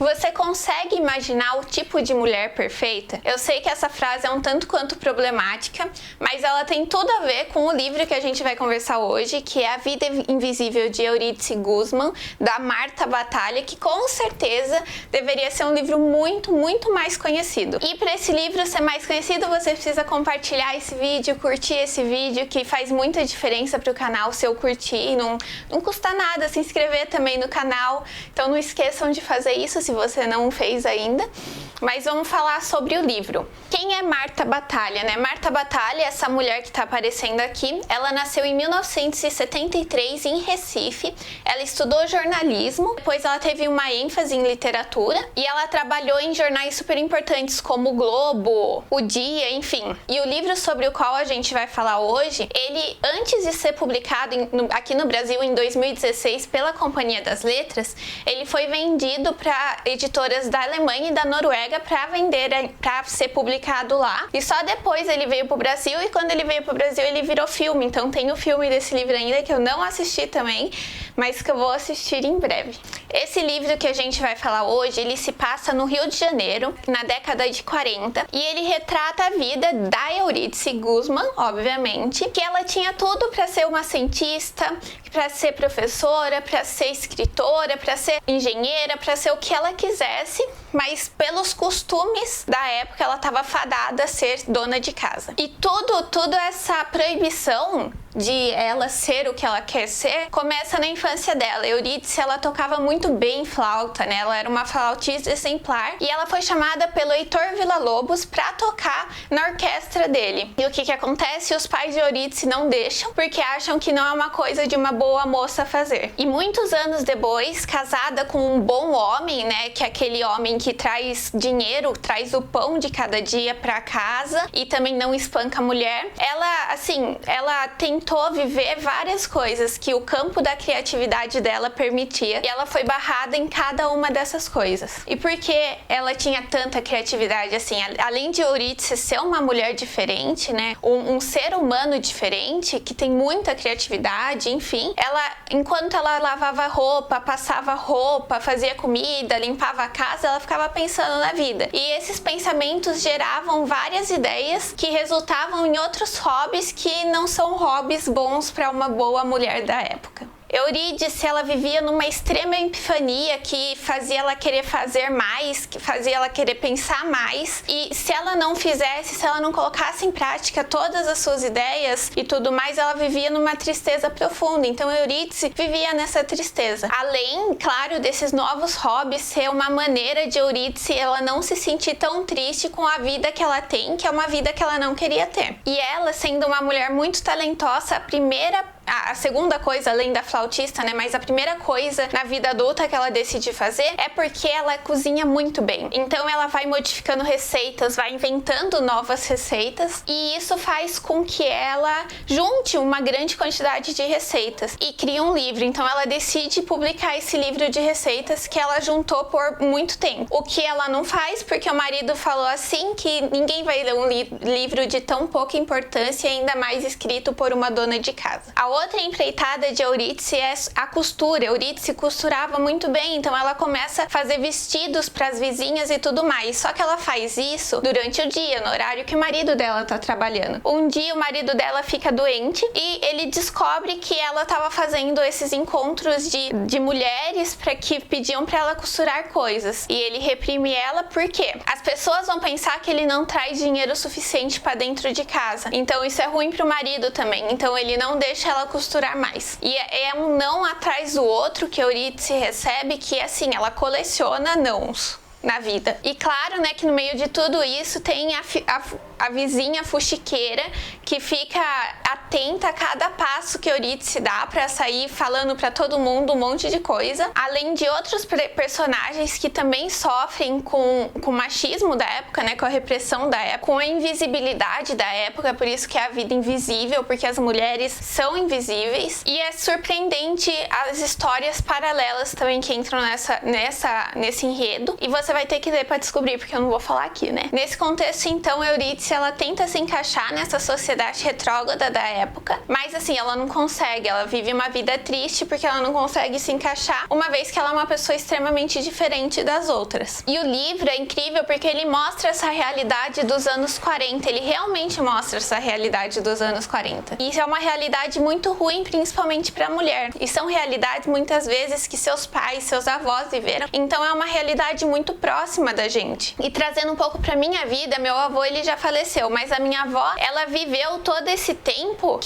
Você consegue imaginar o tipo de mulher perfeita? Eu sei que essa frase é um tanto quanto problemática, mas ela tem tudo a ver com o livro que a gente vai conversar hoje, que é A Vida Invisível de Eurídice Guzmán, da Marta Batalha, que com certeza deveria ser um livro muito mais conhecido. E para esse livro ser mais conhecido, você precisa compartilhar esse vídeo, curtir esse vídeo, que faz muita diferença para o canal se eu curtir, não custa nada se inscrever também no canal, então não esqueçam de fazer isso se você não fez ainda. Mas vamos falar sobre o livro. Quem é Marta Batalha, né? Marta Batalha, essa mulher que está aparecendo aqui, ela nasceu em 1973 em Recife. Ela estudou jornalismo, depois ela teve uma ênfase em literatura e ela trabalhou em jornais super importantes como o Globo, o Dia, enfim. E o livro sobre o qual a gente vai falar hoje, ele, antes de ser publicado aqui no Brasil em 2016 pela Companhia das Letras, ele foi vendido para editoras da Alemanha e da Noruega para ser publicado lá. E só depois ele veio pro Brasil, e quando ele veio pro Brasil ele virou filme. Então tem o filme desse livro ainda que eu não assisti também, mas que eu vou assistir em breve. Esse livro que a gente vai falar hoje, ele se passa no Rio de Janeiro, na década de 40, e ele retrata a vida da Eurídice Guzmán, obviamente, que ela tinha tudo para ser uma cientista, para ser professora, para ser escritora, para ser engenheira, para ser o que ela quisesse, mas pelos costumes da época ela estava fadada a ser dona de casa. E tudo essa proibição de ela ser o que ela quer ser começa na infância dela. Eurídice, ela tocava muito bem flauta, né? Ela era uma flautista exemplar e ela foi chamada pelo Heitor Villa-Lobos para tocar na orquestra dele. E o que acontece? Os pais de Eurídice não deixam, porque acham que não é uma coisa de uma boa moça fazer. E muitos anos depois, casada com um bom homem, né? Que é aquele homem que traz dinheiro, traz o pão de cada dia para casa e também não espanca a mulher. Ela tentou viver várias coisas que o campo da criatividade dela permitia, e ela foi barrada em cada uma dessas coisas. E por que ela tinha tanta criatividade assim? Além de Eurídice ser uma mulher diferente, né? Um ser humano diferente, que tem muita criatividade, enfim, enquanto ela lavava roupa, passava roupa, fazia comida, limpava a casa, ela ficava pensando na vida. E esses pensamentos geravam várias ideias que resultavam em outros hobbies que não são hobbies bons para uma boa mulher da época. Eurídice, ela vivia numa extrema epifania que fazia ela querer fazer mais, que fazia ela querer pensar mais, e se ela não fizesse, se ela não colocasse em prática todas as suas ideias e tudo mais, ela vivia numa tristeza profunda. Então Eurídice vivia nessa tristeza. Além, claro, desses novos hobbies ser uma maneira de Eurídice ela não se sentir tão triste com a vida que ela tem, que é uma vida que ela não queria ter. E ela, sendo uma mulher muito talentosa, a segunda coisa, além da flautista, né, mas a primeira coisa na vida adulta que ela decide fazer é porque ela cozinha muito bem. Então ela vai modificando receitas, vai inventando novas receitas, e isso faz com que ela junte uma grande quantidade de receitas e crie um livro. Então ela decide publicar esse livro de receitas que ela juntou por muito tempo. O que ela não faz, porque o marido falou assim que ninguém vai ler um livro de tão pouca importância, ainda mais escrito por uma dona de casa. A outra empreitada de Eurídice é a costura. Eurídice costurava muito bem, então ela começa a fazer vestidos para as vizinhas e tudo mais. Só que ela faz isso durante o dia, no horário que o marido dela tá trabalhando. Um dia o marido dela fica doente e ele descobre que ela estava fazendo esses encontros de mulheres que pediam para ela costurar coisas. E ele reprime ela porque as pessoas vão pensar que ele não traz dinheiro suficiente para dentro de casa. Então isso é ruim pro marido também. Então ele não deixa ela costurar mais. E é um não atrás do outro que a Eurídice recebe, que assim, ela coleciona nãos na vida. E claro, né, que no meio de tudo isso tem a vizinha fuxiqueira que fica atenta a cada passo que Eurídice dá pra sair falando pra todo mundo um monte de coisa, além de outros personagens que também sofrem com o machismo da época, né, com a repressão da época, com a invisibilidade da época, por isso que é a vida invisível, porque as mulheres são invisíveis. E é surpreendente as histórias paralelas também que entram nesse enredo, e você vai ter que ler pra descobrir, porque eu não vou falar aqui, né? Nesse contexto, então, Eurídice Eurídice, ela tenta se encaixar nessa sociedade retrógrada da época, mas assim, ela não consegue, ela vive uma vida triste porque ela não consegue se encaixar, uma vez que ela é uma pessoa extremamente diferente das outras. E o livro é incrível porque ele mostra essa realidade dos anos 40, ele realmente mostra essa realidade dos anos 40. E isso é uma realidade muito ruim, principalmente para a mulher. E são realidades muitas vezes que seus pais, seus avós viveram. Então é uma realidade muito próxima da gente. E trazendo um pouco para minha vida, meu avô ele já faleceu, mas a minha avó, ela viveu todo esse tempo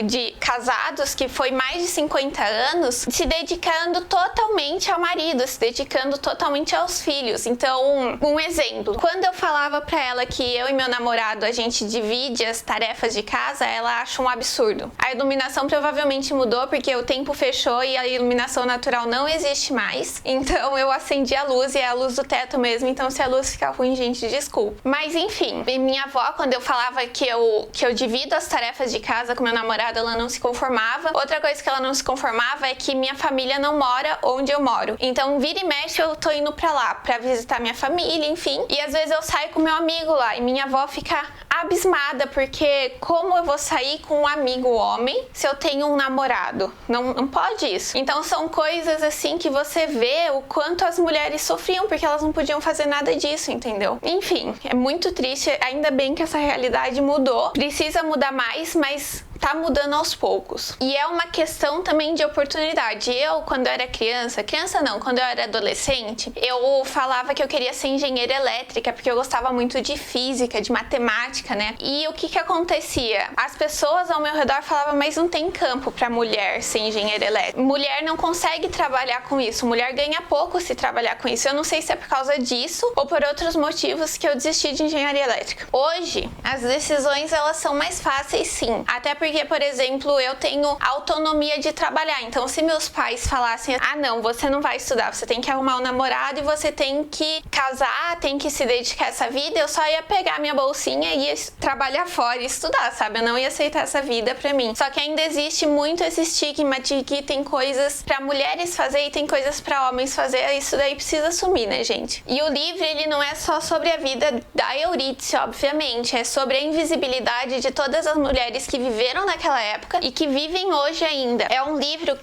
de casados, que foi mais de 50 anos, se dedicando totalmente ao marido, se dedicando totalmente aos filhos. Então, um exemplo, quando eu falava para ela que eu e meu namorado a gente divide as tarefas de casa, ela acha um absurdo. A iluminação provavelmente mudou porque o tempo fechou e a iluminação natural não existe mais. Então eu acendi a luz e é a luz do teto mesmo, então se a luz ficar ruim, gente, desculpa. Mas enfim, minha avó, quando eu falava que eu divido as tarefas de casa com meu namorado, ela não se conformava. Outra coisa que ela não se conformava é que minha família não mora onde eu moro. Então vira e mexe eu tô indo pra lá pra visitar minha família, enfim. E às vezes eu saio com meu amigo lá e minha avó fica abismada, porque como eu vou sair com um amigo homem se eu tenho um namorado? Não pode isso. Então são coisas assim que você vê o quanto as mulheres sofriam, porque elas não podiam fazer nada disso, entendeu? Enfim, é muito triste, ainda bem que essa realidade mudou. Precisa mudar mais, mas tá mudando aos poucos. E é uma questão também de oportunidade. Eu, quando eu era criança não, quando eu era adolescente, eu falava que eu queria ser engenheira elétrica, porque eu gostava muito de física, de matemática, né? E o que acontecia? As pessoas ao meu redor falavam, mas não tem campo pra mulher ser engenheira elétrica. Mulher não consegue trabalhar com isso, mulher ganha pouco se trabalhar com isso. Eu não sei se é por causa disso ou por outros motivos que eu desisti de engenharia elétrica. Hoje, as decisões, elas são mais fáceis, sim. Até porque, por exemplo, eu tenho autonomia de trabalhar. Então, se meus pais falassem, não, você não vai estudar, você tem que arrumar um namorado e você tem que casar, tem que se dedicar a essa vida, eu só ia pegar minha bolsinha e ia trabalhar fora e estudar, sabe? Eu não ia aceitar essa vida pra mim. Só que ainda existe muito esse estigma de que tem coisas pra mulheres fazer e tem coisas pra homens fazer. Isso daí precisa assumir, né, gente? E o livro, ele não é só sobre a vida da Eurídice, obviamente. É sobre a invisibilidade de todas as mulheres que viveram naquela época e que vivem hoje ainda. É um livro,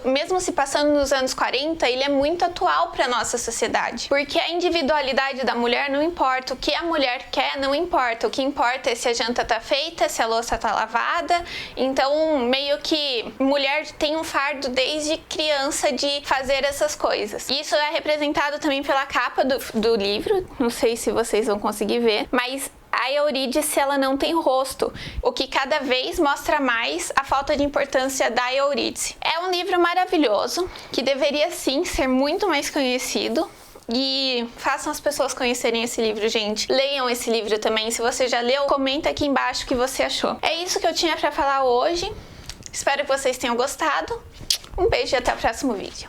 mesmo se passando nos anos 40, ele é muito atual pra nossa sociedade. Porque a individualidade da mulher não importa. O que a mulher quer não importa. O que importa é se a janta tá feita, se a louça tá lavada. Então, meio que mulher tem um fardo desde criança de fazer essas coisas. Isso é representado também pela capa do livro. Não sei se vocês vão conseguir ver, mas a Eurídice, ela não tem rosto, o que cada vez mostra mais a falta de importância da Eurídice. É um livro maravilhoso, que deveria sim ser muito mais conhecido. E façam as pessoas conhecerem esse livro, gente. Leiam esse livro também. Se você já leu, comenta aqui embaixo o que você achou. É isso que eu tinha pra falar hoje. Espero que vocês tenham gostado. Um beijo e até o próximo vídeo.